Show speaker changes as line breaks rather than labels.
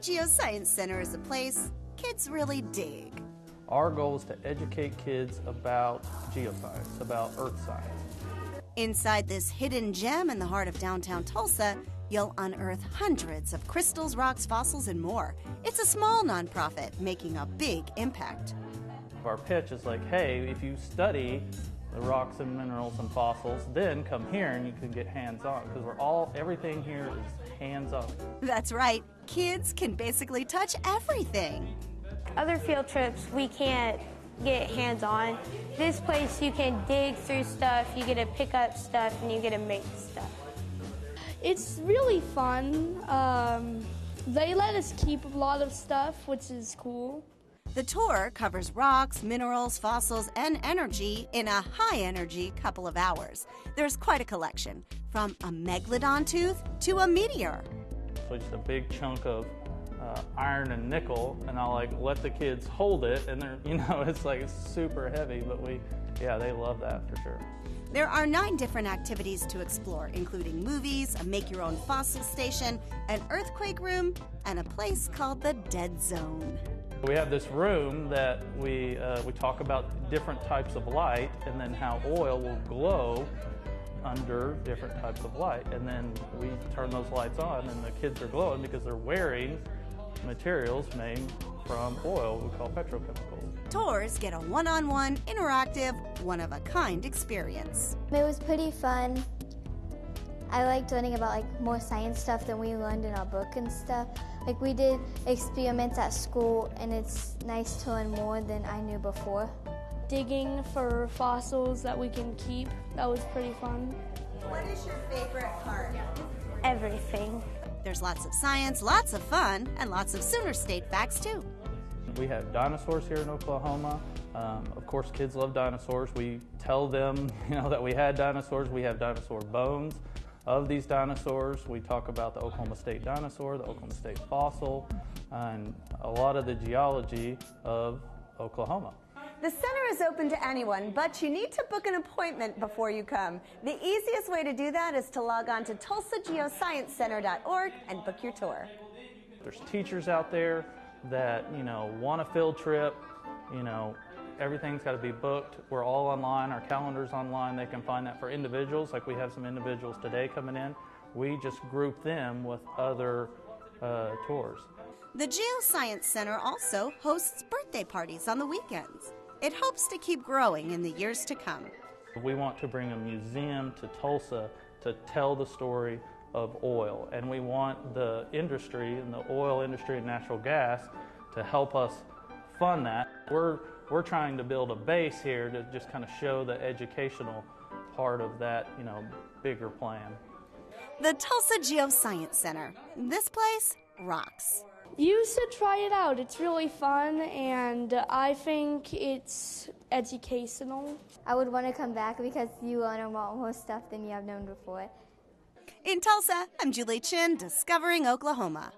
Geoscience Center is a place kids really dig.
Our goal is to educate kids about geoscience, about earth science.
Inside this hidden gem in the heart of downtown Tulsa, you'll unearth hundreds of crystals, rocks, fossils, and more. It's a small nonprofit making a big impact.
Our pitch is like, hey, if you study the rocks and minerals and fossils, then come here and you can get hands-on, because everything here is hands-on.
That's right. Kids can basically touch everything.
Other field trips, we can't get hands-on. This place, you can dig through stuff, you get to pick up stuff, and you get to make stuff.
It's really fun. They let us keep a lot of stuff, which is cool.
The tour covers rocks, minerals, fossils, and energy in a high-energy couple of hours. There's quite a collection, from a Megalodon tooth to a meteor.
So just a big chunk of iron and nickel, and I'll let the kids hold it, and they're, it's super heavy, but they love that for sure.
There are 9 different activities to explore, including movies, a make-your-own fossil station, an earthquake room, and a place called the Dead Zone.
We have this room that we talk about different types of light, and then how oil will glow under different types of light. And then we turn those lights on, and the kids are glowing because they're wearing materials made from oil we call petrochemicals.
Tours get a one-on-one, interactive, one-of-a-kind experience.
It was pretty fun. I liked learning about more science stuff than we learned in our book and stuff. We did experiments at school, and it's nice to learn more than I knew before.
Digging for fossils that we can keep, that was pretty fun.
What is your favorite part?
Everything.
There's lots of science, lots of fun, and lots of Sooner State facts too.
We have dinosaurs here in Oklahoma. Of course, kids love dinosaurs. We tell them, that we had dinosaurs. We have dinosaur bones of these dinosaurs. We talk about the Oklahoma State dinosaur, the Oklahoma State fossil, and a lot of the geology of Oklahoma.
The center is open to anyone, but you need to book an appointment before you come. The easiest way to do that is to log on to TulsaGeoscienceCenter.org and book your tour.
There's teachers out there that, want a field trip, everything's got to be booked. We're all online, our calendar's online. They can find that for individuals, we have some individuals today coming in. We just group them with other tours.
The Geoscience Center also hosts birthday parties on the weekends. It hopes to keep growing in the years to come.
We want to bring a museum to Tulsa to tell the story of oil, and we want the industry and the oil industry and natural gas to help us fund that. We're trying to build a base here to just kind of show the educational part of that, bigger plan.
The Tulsa Geoscience Center. This place rocks.
You should try it out. It's really fun, and I think it's educational.
I would want to come back because you learn a lot more stuff than you have known before.
In Tulsa, I'm Julie Chin, discovering Oklahoma.